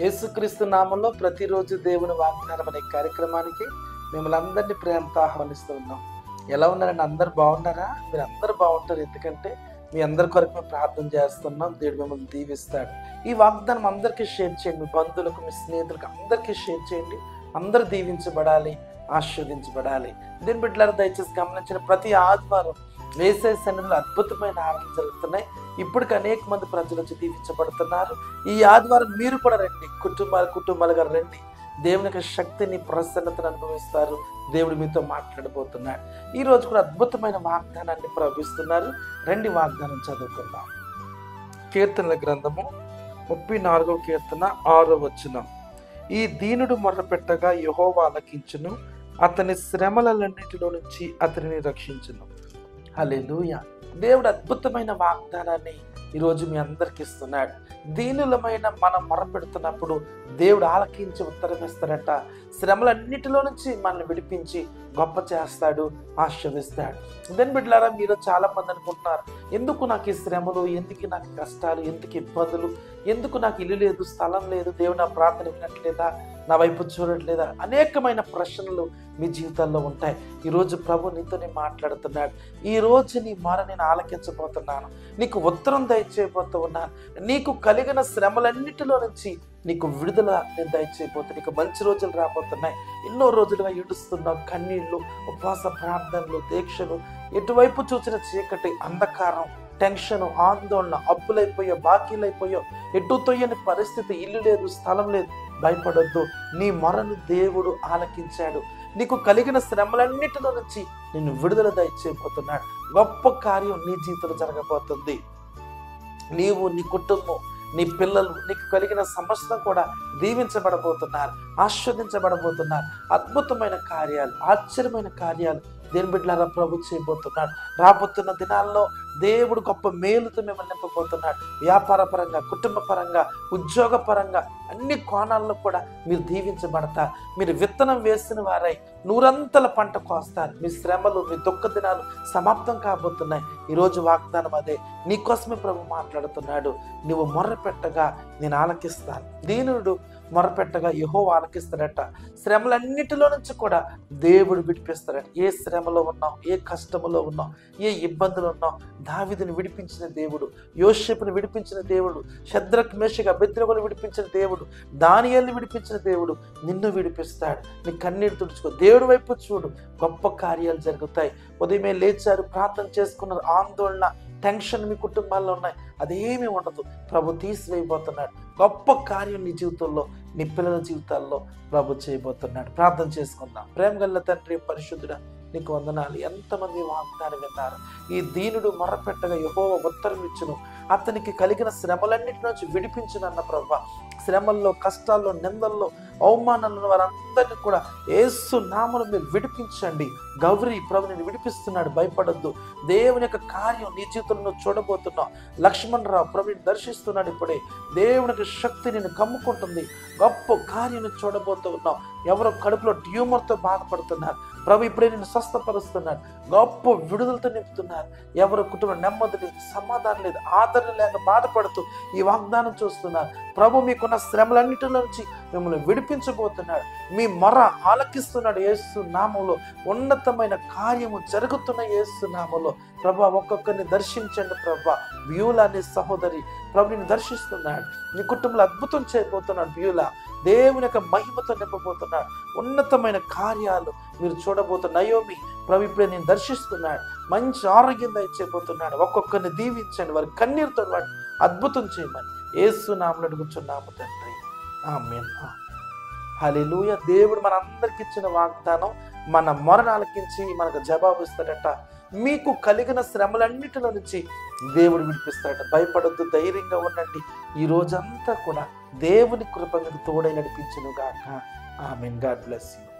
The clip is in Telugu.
యేసుక్రీస్తు నామంలో ప్రతిరోజు దేవుని వాగ్దానం అనే కార్యక్రమానికి మిమ్మల్ని అందరినీ ప్రేమతో ఆహ్వానిస్తూ ఉన్నాం. ఎలా ఉన్నారండి? అందరు బాగున్నారా? మీరు అందరు బాగుంటారు, ఎందుకంటే మీ అందరి కొరకు మేము ప్రార్థన చేస్తున్నాం. దేవుడు మిమ్మల్ని దీవిస్తాడు. ఈ వాగ్దానం అందరికీ షేర్ చేయండి, మీ బంధువులకు, మీ స్నేహితులకు అందరికీ షేర్ చేయండి. అందరూ దీవించబడాలి, ఆశీర్వదించబడాలి. దీని బిడ్డలారా, దయచేసి గమనించిన ప్రతి ఆదివారం యేసయ్య సన్నిధిలో అద్భుతమైన ఆరాధన జరుగుతున్నాయి. ఇప్పటికి అనేక మంది ప్రజలు వచ్చి దీవించబడుతున్నారు. ఈ ఆదివారం మీరు కూడా రండి, కుటుంబాలుగా రండి. దేవుని యొక్క శక్తిని, ప్రసన్నతను అనుభవిస్తారు. దేవుడు మీతో మాట్లాడబోతున్నాడు. ఈ రోజు కూడా అద్భుతమైన వాగ్దానాన్ని ప్రవహిస్తున్నారు. రండి, వాగ్దానం చదువుకుందాం. కీర్తనల గ్రంథము 34వ కీర్తన 6వ వచనం. ఈ దీనుడు మొర్రపెట్టగా యెహోవా ఆలకించును, అతని శ్రమలన్నిటిలో నుంచి అతనిని రక్షించును. హల్లెలూయా. దేవుడు అద్భుతమైన వాగ్దానాన్ని ఈరోజు మీ అందరికి ఇస్తున్నాడు. దీనులమైన మనం మొరపెడుతున్నప్పుడు దేవుడు ఆలకించి ఉత్తరం ఇస్తాడట. శ్రమలన్నిటిలో నుంచి మనల్ని విడిపించి గొప్ప చేస్తాడు, ఆశీర్వదిస్తాడు. దాని బిడ్డలారా, మీరు చాలా మంది అనుకుంటున్నారు, ఎందుకు నాకు ఈ శ్రమలు, ఎందుకు నాకు కష్టాలు, ఎందుకు ఇబ్బందులు, ఎందుకు నాకు ఇల్లు లేదు, స్థలం లేదు, దేవుడు నా ప్రార్థన వినట్లేదా, నా వైపు చూడట్లేదా? అనేకమైన ప్రశ్నలు మీ జీవితాల్లో ఉంటాయి. ఈరోజు ప్రభు నీతోనే మాట్లాడుతున్నాడు. ఈ రోజు నీ మొర నేను ఆలకించబోతున్నాను, నీకు ఉత్తరం దయచేయబోతూ ఉన్నాను. నీకు కలిగిన శ్రమలన్నిటిలో నుంచి నీకు విడుదల నేను దయచేయబోతున్నాను. నీకు మంచి రోజులు రాబోతున్నాయి. ఎన్నో రోజులుగా ఏడుస్తున్నావు, కన్నీళ్లు, ఉపవాస ప్రార్థనలు, దీక్షలు, ఎటువైపు చూసిన చీకటి, అంధకారం, టెన్షన్, ఆందోళన, అప్పులైపోయో, బాకీలైపోయో, ఎటు తొయ్యని పరిస్థితి, ఇల్లు లేదు, స్థలం లేదు. భయపడొద్దు, నీ మొరను దేవుడు ఆలకించాడు. నీకు కలిగిన శ్రమలన్నిటిలో నుంచి నిన్ను విడుదల దయచేయబోతున్నాడు. గొప్ప కార్యం నీ జీవితంలో జరగబోతుంది. నీవు, నీ కుటుంబం, నీ పిల్లలు, నీకు కలిగిన సమస్త కూడా దీవించబడబోతున్నారు, ఆస్వాదించబడబోతున్నారు. అద్భుతమైన కార్యాలు, ఆశ్చర్యమైన కార్యాలు దేని బిడ్డలారా ప్రభు చేయబోతున్నాడు. రాబోతున్న దినాల్లో దేవుడు గొప్ప మేలుతో మిమ్మల్ని నింపబోతున్నాడు. వ్యాపార పరంగా, కుటుంబ పరంగా, ఉద్యోగ పరంగా, అన్ని కోణాల్లో కూడా మీరు దీవించబడతారు. మీరు విత్తనం వేసిన వారై నూరంతల పంట కోస్తారు. మీ శ్రమలు, మీ దుఃఖ దినాలు సమాప్తం కాబోతున్నాయి. ఈరోజు వాగ్దానం అదే. నీకోసమే ప్రభు మాట్లాడుతున్నాడు. నువ్వు మొర్ర పెట్టగా నేను ఆలకిస్తాను. దీనుడు మొరపెట్టగా యెహోవా ఆలకిస్తాడట. శ్రమలన్నిటిలో నుంచి కూడా దేవుడు విడిపిస్తాడట. ఏ శ్రమలో ఉన్నావు, ఏ కష్టములో ఉన్నావు, ఏ ఇబ్బందులు ఉన్నావు, దావీదుని విడిపించిన దేవుడు, యోసేపుని విడిపించిన దేవుడు, షద్రక్ మేషక్ అబేద్నెగోను విడిపించిన దేవుడు, దానియేలుని విడిపించిన దేవుడు నిన్ను విడిపిస్తాడు. నీ కన్నీరు తుడుచుకో, దేవుడి వైపు చూడు, గొప్ప కార్యాలు జరుగుతాయి. ఉదయమే లేచారు, ప్రార్థన చేసుకున్నారు, ఆందోళన, టెన్షన్ మీ కుటుంబాల్లో ఉన్నాయి, అదేమీ ఉండదు. ప్రభు తీసివేయబోతున్నాడు. గొప్ప కార్యం నీ జీవితంలో, నీ పిల్లల జీవితాల్లో ప్రభు చేయబోతున్నాడు. ప్రార్థన చేసుకుందాం. ప్రేమ గల్ల తండ్రి, పరిశుద్ధుడా, నీకు వందనాలు. ఎంతమంది వాగ్దానం విన్నారు. ఈ దీనుడు మొరపెట్టగా యెహోవా ఉత్తరం ఇచ్చును, అతనికి కలిగిన శ్రమలన్నిటి నుంచి విడిపించునన్న ప్రభు. శ్రమల్లో, కష్టాల్లో, నిందల్లో, అవమానాలను వారందరినీ కూడా యేసు నామములో మీరు విడిపించండి. గౌరీ ప్రభు నేను విడిపిస్తున్నాడు, భయపడొద్దు. దేవుని యొక్క కార్యం నీ జీవితంలో చూడబోతున్నావు. లక్ష్మణ్ రావు ప్రభుని దర్శిస్తున్నాడు. ఇప్పుడే దేవునికి శక్తి నేను కమ్ముకుంటుంది. గొప్ప కార్యం చూడబోతూ ఉన్నావు. ఎవరో కడుపులో ట్యూమర్తో బాధపడుతున్నారు, ప్రభు ఇప్పుడే నేను స్వస్థపరుస్తున్నాడు. గొప్ప విడుదలతో నింపుతున్నారు. ఎవరు కుటుంబం నెమ్మది లేదు, సమాధానం లేదు, ఆదరణ లేక బాధపడుతూ ఈ వాగ్దానం చూస్తున్నారు. ప్రభు మీకున్న శ్రమలన్నిటి నుంచి మిమ్మల్ని విడిపించబోతున్నాడు. మీ మొర ఆలకిస్తున్నాడు. యేసు నామములో ఉన్నతమైన కార్యము జరుగుతున్న యేసు నామములో ప్రభా ఒక్కొక్కరిని దర్శించండి. ప్రభా బ్యూలా నీ సహోదరి ప్రభు నిన్ను దర్శిస్తున్నాడు. నీ కుటుంబంలో అద్భుతం చేయబోతున్నాడు. బ్యూలా దేవుని యొక్క మహిమతో నింపబోతున్నాడు. ఉన్నతమైన కార్యాలు మీరు చూడబోతున్న నయోమి ప్రభు ఇప్పుడే నేను దర్శిస్తున్నాడు. మంచి ఆరోగ్యం దయచేయబోతున్నాడు. ఒక్కొక్కరిని దీవించండి. వారి కన్నీరుతో వాడు అద్భుతం చేయమని యేసు నామములో అడుగుచున్నాము తండ్రి, ఆమేన్. హల్లెలూయా. దేవుడు మనందరికి ఇచ్చిన వాగ్దానం, మన మొరను ఆలకించి మనకు జవాబు ఇస్తాడట. మీకు కలిగిన శ్రమలన్నిటిలో నుంచి దేవుడు విడిపిస్తాడట. భయపడొద్దు, ధైర్యంగా ఉండండి. ఈ రోజంతా కూడా దేవుని కృప మీకు తోడై నడిపించును గాక. ఆమేన్. God bless you.